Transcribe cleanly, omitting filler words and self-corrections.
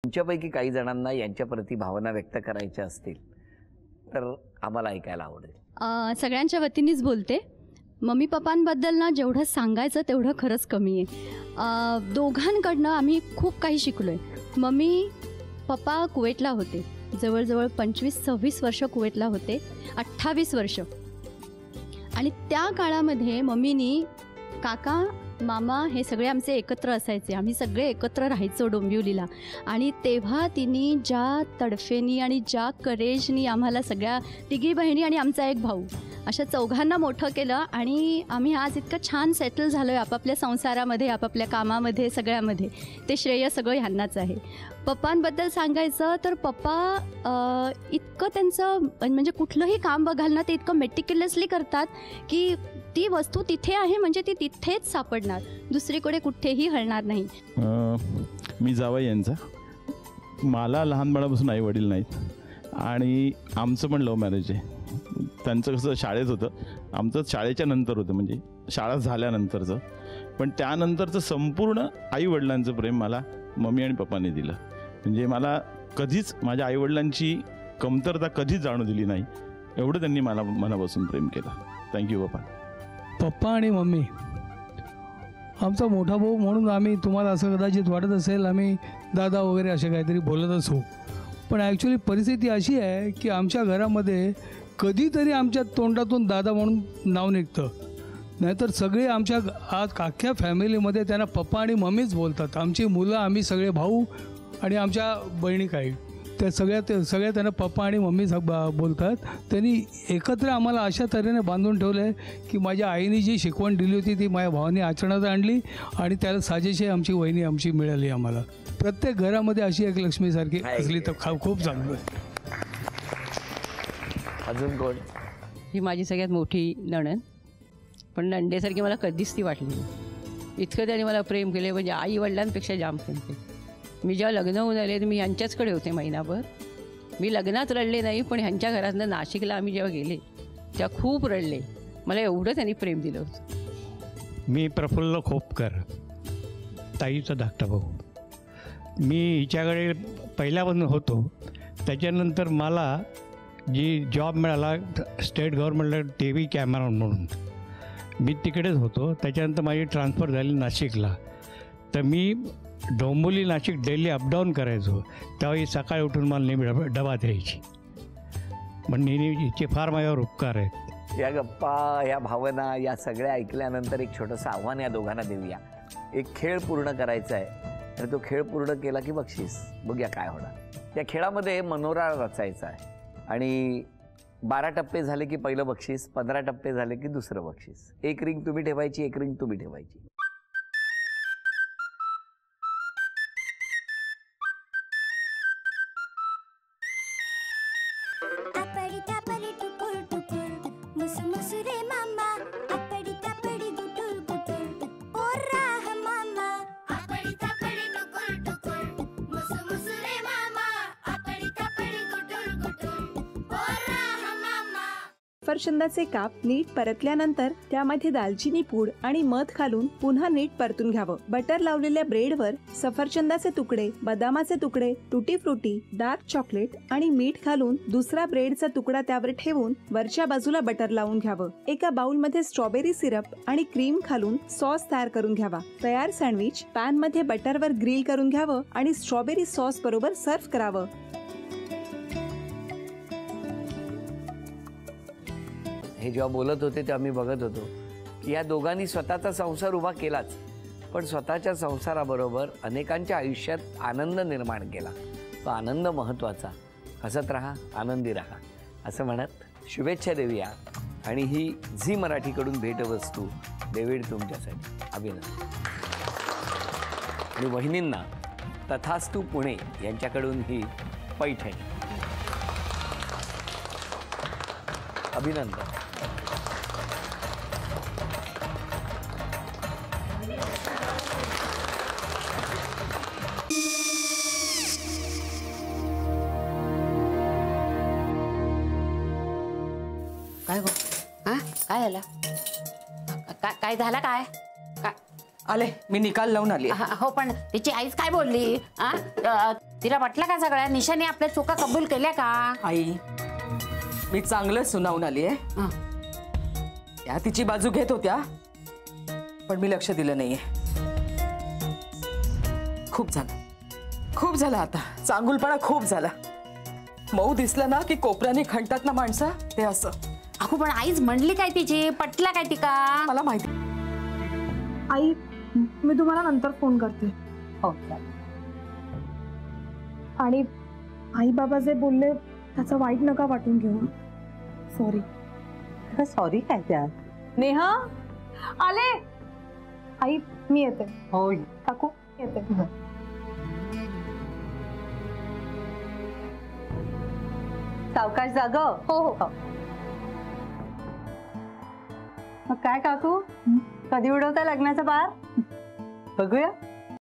तुमच्यापैकी काही जणांना यांच्याप्रती भावना व्यक्त करायच्या असतील तर आम्हाला ऐकायला आवडेल. सगळ्यांच्या वतीनेच बोलते. मम्मी पप्पांबद्दल ना जेवढं सांगायचं तेवढं खरंच कमी आहे. दोघांकडनं आम्ही खूप काही शिकलो आहे. मम्मी पप्पा कुवेतला होते, जवळजवळ 25-26 वर्ष कुवेतला होते, 28 वर्ष. आणि त्या काळामध्ये मम्मीनी काका मामा हे सगळे आमचे एकत्र असायचे. आम्ही सगळे एकत्र राहायचो डोंबिवलीला. आणि तेव्हा तिने ज्या तडफेनी आणि ज्या करेजनी आम्हाला सगळ्या तिघी बहिणी आणि आमचा एक भाऊ अशा चौघांना मोठं केलं. आणि आम्ही आज इतकं छान सेटल झालो आहे आपापल्या संसारामध्ये, आपापल्या कामामध्ये, सगळ्यामध्ये. ते श्रेय सगळं ह्यांनाच आहे. पप्पांबद्दल सांगायचं तर पप्पा इतकं त्यांचं म्हणजे कुठलंही काम बघाल ना ते इतकं मेटिक्युलसली करतात की ती वस्तू तिथे आहे म्हणजे ती तिथेच सापडणार, दुसरीकडे कुठेही हलणार नाही. मी जावई यांचा. मला लहानपणापासून आई वडील नाहीत आणि आमचं पण लव्ह मॅरेज आहे. त्यांचं कसं शाळेत होतं, आमचं शाळेच्या नंतर होतं, म्हणजे शाळा झाल्यानंतरचं. पण त्यानंतरचं संपूर्ण आईवडिलांचं प्रेम मला मम्मी आणि पप्पाने दिलं. म्हणजे मला कधीच माझ्या आईवडिलांची कमतरता कधीच जाणू दिली नाही. एवढं त्यांनी मला मनापासून प्रेम केलं. थँक्यू पप्पा. पप्पा आणि मम्मी आमचा मोठा भाऊ म्हणून आम्ही, तुम्हाला असं कदाचित वाटत असेल आम्ही दादा वगैरे असे काहीतरी बोलत असू, पण ॲक्च्युली परिस्थिती अशी आहे की आमच्या घरामध्ये कधीतरी आमच्या तोंडातून दादा म्हणून नाव निघतं, नाहीतर सगळे आमच्या आज अख्ख्या फॅमिलीमध्ये त्यांना पप्पा आणि मम्मीच बोलतात. आमची मुलं, आम्ही सगळे भाऊ आणि आमच्या बहिणी काही, त्या सगळ्या त्यांना पप्पा आणि मम्मी बोलतात. त्यांनी एकत्र आम्हाला अशा तऱ्हेने बांधून ठेवलं आहे की माझ्या आईने जी शिकवण दिली होती ती माझ्या भावाने आचरणात आणली आणि त्याला साजेशी आमची वहिनी आमची मिळाली आम्हाला. प्रत्येक घरामध्ये अशी एक लक्ष्मीसारखी असली तर खूप चांगलं आहे. अजून कोण? ही माझी सगळ्यात मोठी नणंद, पण नंदेसारखी मला कधीच ती वाटली नाही. इतकं त्याने मला प्रेम केले, म्हणजे आई वडिलांपेक्षा जाम प्रेम केले. मी जेव्हा लग्न होऊन आले तर मी ह्यांच्याचकडे होते महिनाभर. मी लग्नात रडले नाही, पण ह्यांच्या घरातनं नाशिकला आम्ही जेव्हा गेले तेव्हा खूप रडले. मला एवढं त्यांनी प्रेम दिलं होतं. मी प्रफुल्ल खोपकर, ताईचा धाकटा भाऊ. मी हिच्याकडे पहिल्यापासून होतो. त्याच्यानंतर मला जी जॉब मिळाला स्टेट गव्हर्नमेंटला TV कॅमेरामॅन म्हणून, मी तिकडेच होतो. त्याच्यानंतर माझी ट्रान्सफर झाली नाशिकला. तर मी डोंबिवली नाशिक डेली अपडाऊन करायचो. त्यावेळी सकाळी उठून मला नेहमी डबा द्यायची. पण हिचे फार माझ्यावर उपकार आहेत. या गप्पा, या भावना, या सगळ्या ऐकल्यानंतर एक छोटंसं आव्हान या दोघांना देऊया. एक खेळ पूर्ण करायचा आहे आणि तो खेळ पूर्ण केला की बक्षीस. बघूया काय होणार. या खेळामध्ये मनोरा रचायचा आहे आणि 12 टप्पे झाले की पहिलं बक्षीस, 15 टप्पे झाले की दुसरं बक्षीस. एक रिंग तुम्ही ठेवायची, एक रिंग तुम्ही ठेवायची. सफरचंदाचे काप नीट परतल्यानंतर त्यामध्ये दालचिनी पूड आणि मध घालून पुन्हा नीट परतून घ्यावं. बटर लावलेल्या ब्रेडवर सफरचंदाचे तुकडे, बदामाचे तुकडे, टुटी फ्रुटी, डार्क चॉकलेट आणि मीठ घालून दुसरा ब्रेडचा तुकडा त्यावर ठेवून वरच्या बाजूला बटर लावून घ्यावं. एका बाउलमध्ये स्ट्रॉबेरी सिरप आणि क्रीम घालून सॉस तयार करून घ्यावा. तयार सँडविच पॅन मध्ये बटरवर ग्रिल करून घ्यावं आणि स्ट्रॉबेरी सॉस बरोबर सर्व्ह करावं. हे जेव्हा बोलत होते तेव्हा मी बघत होतो की या दोघांनी स्वतःचा संसार उभा केलाच, पण स्वतःच्या संसाराबरोबर अनेकांच्या आयुष्यात आनंद निर्माण केला. तो आनंद महत्त्वाचा. हसत राहा, आनंदी राहा असं म्हणत शुभेच्छा देऊया. आणि ही झी मराठीकडून भेटवस्तू डेव्हिड तुमच्यासाठी. अभिनंदन. आणि वहिनींना तथास्तू पुणे यांच्याकडून ही पैठणी. अभिनंदन. काय गो? हां, काय झालं? काय झालं? काय आले, मी निकाल लावून आली. हो, पण तिची आईच काय बोलली? तिला वाटलं का सगळ्या निशाने आपल्या चुका कबूल केल्या का? आई मी चांगलं सुनावून आली आहे. हं. त्या तिची बाजू घेत होत्या पण मी लक्ष दिलं नाहीये. खूप झालं आता. चांगुलपणा खूप झाला. मऊ दिसलं ना की कोपऱ्याने खणतात ना माणसं, ते असं. अगो पण आईच म्हणली काय तिची, पटला काय तिका? मला माहिती. आई मी तुम्हाला नंतर फोन करते. हो. आणि आई बाबा जे बोलले त्याचं वाईट नका वाटून घेऊ. सॉरी. सॉरी काय त्या? नेहा आले. आई मी येते. होय काकू येते. सावकाश जाग. हो हो. मग काय काकू, कधी उडवता लग्नाचा बार? बघूया.